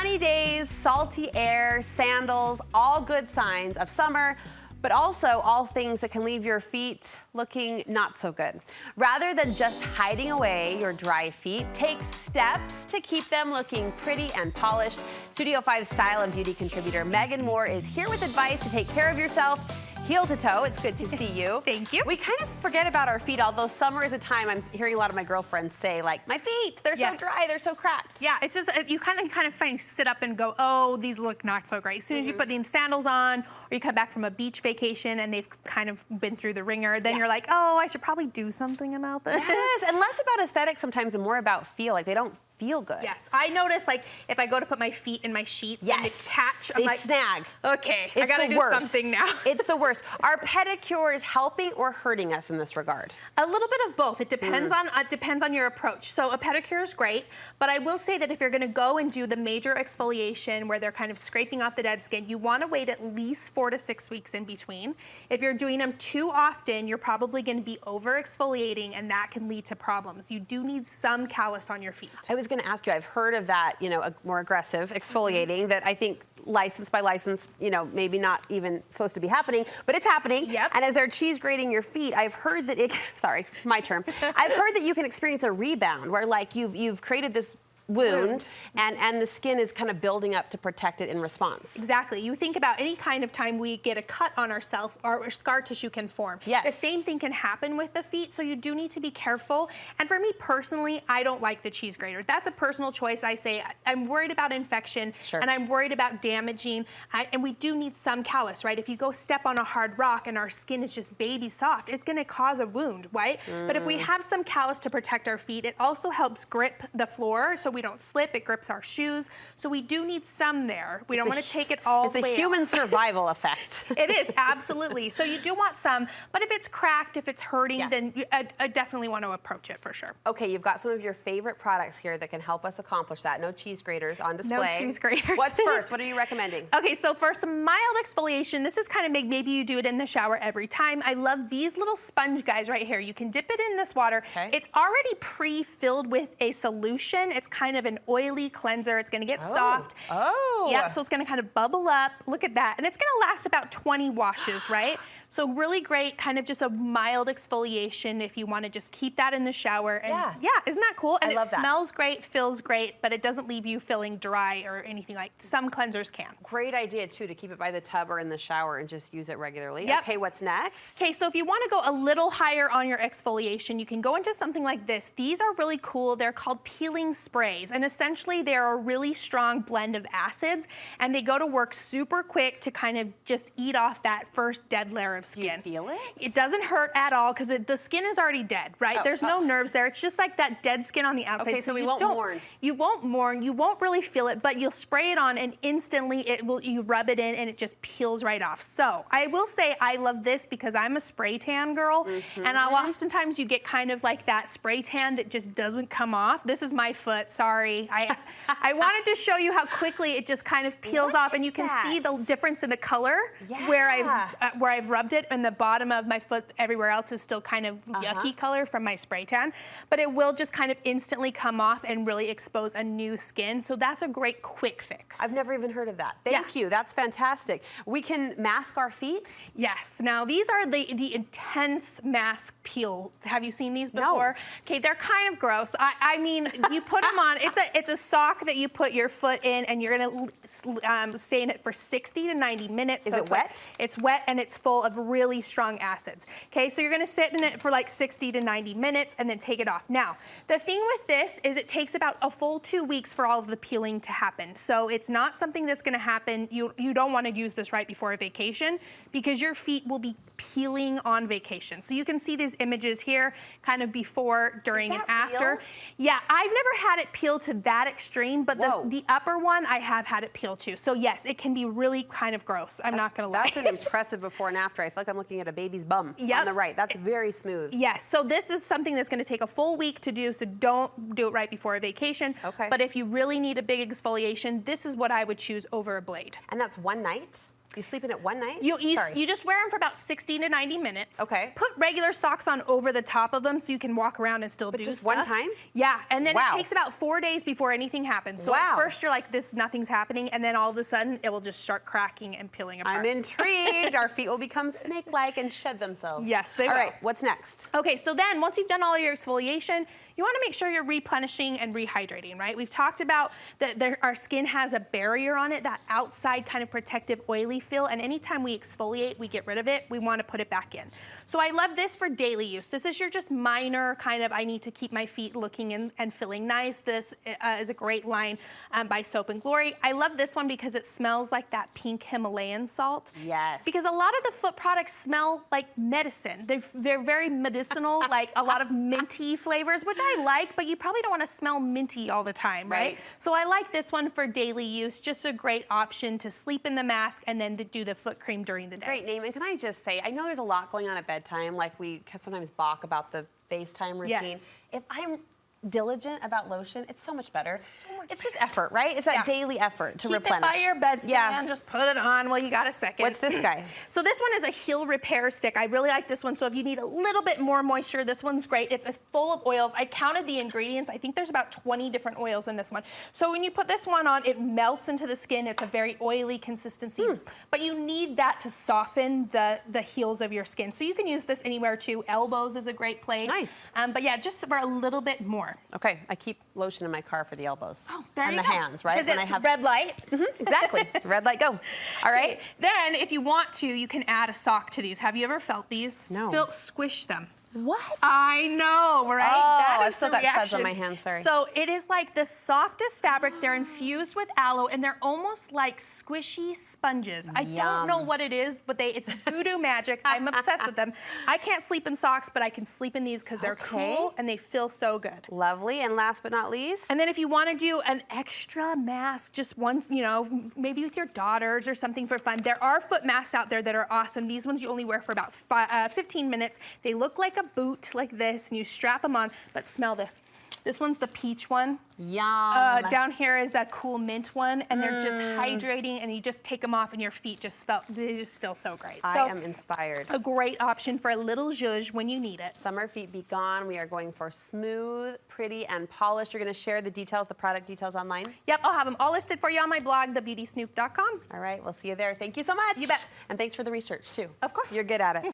Sunny days, salty air, sandals, all good signs of summer, but also all things that can leave your feet looking not so good. Rather than just hiding away your dry feet, take steps to keep them looking pretty and polished. Studio 5 style and beauty contributor Megan Moore is here with advice to take care of yourself heel to toe. It's good to see you. Thank you. We kind of forget about our feet, although summer is a time I'm hearing a lot of my girlfriends say, like, my feet, they're so dry, they're so cracked. Yeah, it's just, you kind of sit up and go, oh, these look not so great. As soon as you put these sandals on, or you come back from a beach vacation and they've kind of been through the ringer, then you're like, oh, I should probably do something about this. Yes, and less about aesthetics sometimes and more about feel. Like, they don't feel good. Yes, I notice, like, if I go to put my feet in my sheets and they catch, I'm like, snag. Okay, I gotta do something now. It's the worst. Are pedicures helping or hurting us in this regard? A little bit of both. It depends on your approach. So a pedicure is great, but I will say that if you're gonna go and do the major exfoliation where they're kind of scraping off the dead skin, you wanna wait at least 4 to 6 weeks in between. If you're doing them too often, you're probably gonna be over exfoliating and that can lead to problems. You do need some callus on your feet. I was going to ask you, I've heard of that, you know, a more aggressive exfoliating that I think license by license, you know, maybe not even supposed to be happening, but it's happening. Yep. And as they're cheese grating your feet, I've heard that it, sorry, my term, I've heard that you can experience a rebound where like you've created this wound and the skin is kind of building up to protect it in response. Exactly. You think about any kind of time we get a cut on ourselves or scar tissue can form. Yes. The same thing can happen with the feet, so you do need to be careful. And for me personally, I don't like the cheese grater. That's a personal choice. I say I'm worried about infection and I'm worried about damaging, and we do need some callus, right? If you go step on a hard rock and our skin is just baby soft, it's going to cause a wound, right? But if we have some callus to protect our feet, it also helps grip the floor so we don't slip. It grips our shoes. So we do need some there. We don't want to take it all the way. It's a human survival effect. It is, absolutely. So you do want some, but if it's cracked, if it's hurting, then I definitely want to approach it for sure. Okay, you've got some of your favorite products here that can help us accomplish that. No cheese graters on display. No cheese graters. What's first? What are you recommending? Okay, so for some mild exfoliation, this is kind of maybe you do it in the shower every time. I love these little sponge guys right here. You can dip it in this water. It's already pre-filled with a solution. It's kind of an oily cleanser. It's gonna get soft. Yep, so it's gonna kind of bubble up. Look at that. And it's gonna last about 20 washes, right? So really great, kind of just a mild exfoliation if you want to just keep that in the shower. And yeah, isn't that cool? And it smells great, feels great, but it doesn't leave you feeling dry or anything like some cleansers can. Great idea too, to keep it by the tub or in the shower and just use it regularly. Yep. Okay, what's next? Okay, so if you want to go a little higher on your exfoliation, you can go into something like this. These are really cool. They're called peeling sprays, and essentially they're a really strong blend of acids, and they go to work super quick to kind of just eat off that first dead layer of skin. Do you feel it? It doesn't hurt at all because the skin is already dead, right? There's no nerves there. It's just like that dead skin on the outside. Okay, so we won't mourn. You won't mourn. You won't really feel it, but you'll spray it on and instantly you rub it in and it just peels right off. So I will say I love this because I'm a spray tan girl, and oftentimes you get kind of like that spray tan that just doesn't come off. This is my foot, sorry. I wanted to show you how quickly it just kind of peels off, and you can see the difference in the color where I've rubbed it, and the bottom of my foot everywhere else is still kind of yucky color from my spray tan, but it will just kind of instantly come off and really expose a new skin. So that's a great quick fix. I've never even heard of that. Thank you. That's fantastic. We can mask our feet? Yes. Now these are the intense mask peel. Have you seen these before? No. Okay, they're kind of gross. I mean, you put them on. It's a sock that you put your foot in, and you're gonna stay in it for 60 to 90 minutes. Is it wet? It's wet and it's full of really strong acids. Okay, so you're gonna sit in it for like 60 to 90 minutes and then take it off. Now, the thing with this is it takes about a full 2 weeks for all of the peeling to happen. So it's not something that's gonna happen. You don't wanna use this right before a vacation because your feet will be peeling on vacation. So you can see these images here, kind of before, during, and after. Real? Yeah, I've never had it peel to that extreme, but the upper one, I have had it peel to. So yes, it can be really kind of gross. I'm not gonna lie. That's an impressive before and after. I feel like I'm looking at a baby's bum on the right. That's very smooth. Yes, so this is something that's gonna take a full week to do, so don't do it right before a vacation. Okay. But if you really need a big exfoliation, this is what I would choose over a blade. And that's one night? You sleep in it one night? You just wear them for about 60 to 90 minutes. Okay. Put regular socks on over the top of them so you can walk around and still do just stuff. one time? Yeah, and then Wow. it takes about 4 days before anything happens. So at first you're like, nothing's happening, and then all of a sudden it will just start cracking and peeling apart. I'm intrigued. Our feet will become snake-like and shed themselves. Yes, they will. All right, what's next? Okay, so then once you've done all your exfoliation, you want to make sure you're replenishing and rehydrating, right? We've talked about that our skin has a barrier on it, that outside kind of protective oily feel, and anytime we exfoliate, we get rid of it, we want to put it back in. So I love this for daily use. This is your just minor kind of, I need to keep my feet looking and feeling nice. This is a great line by Soap and Glory. I love this one because it smells like that pink Himalayan salt. Yes. Because a lot of the foot products smell like medicine. They're very medicinal, like a lot of minty flavors, which I like, but you probably don't want to smell minty all the time, right? So I like this one for daily use, just a great option to sleep in the mask and then to do the foot cream during the day. Great name. And can I just say, I know there's a lot going on at bedtime, like we sometimes balk about the FaceTime routine. Yes. If I'm diligent about lotion, it's so much better. It's just effort, right? It's that daily effort to replenish. Keep it by your bedstand, just put it on while you got a second. What's this guy? So this one is a heel repair stick. I really like this one. So if you need a little bit more moisture, this one's great. It's full of oils. I counted the ingredients. I think there's about 20 different oils in this one. So when you put this one on, it melts into the skin. It's a very oily consistency, but you need that to soften the heels of your skin. So you can use this anywhere too. Elbows is a great place. Nice. But yeah, just for a little bit more. Okay, I keep lotion in my car for the elbows. Oh, there and you the go. hands, right? Because it's red light. Exactly. Red light, go. All right. Okay. Then, if you want to, you can add a sock to these. Have you ever felt these? No. Squish them. What? I know, right? Oh, That I is still the got suds reaction. on my hands, sorry. So it is like the softest fabric. They're infused with aloe, and they're almost like squishy sponges. I don't know what it is, but it's voodoo magic. I'm obsessed with them. I can't sleep in socks, but I can sleep in these because they're cool and they feel so good. Lovely. And last but not least. And then if you want to do an extra mask, just once, you know, maybe with your daughters or something for fun, there are foot masks out there that are awesome. These ones you only wear for about 15 minutes. They look like a boot, like this, and you strap them on, but smell this. This one's the peach one. Yum. Down here is that cool mint one, and they're just hydrating, and you just take them off, and your feet they just feel so great. I am inspired. A great option for a little zhuzh when you need it. Summer feet be gone. We are going for smooth, pretty, and polished. You're going to share the details, the product details online? Yep, I'll have them all listed for you on my blog, thebeautysnoop.com. All right, we'll see you there. Thank you so much. You bet. And thanks for the research, too. Of course. You're good at it.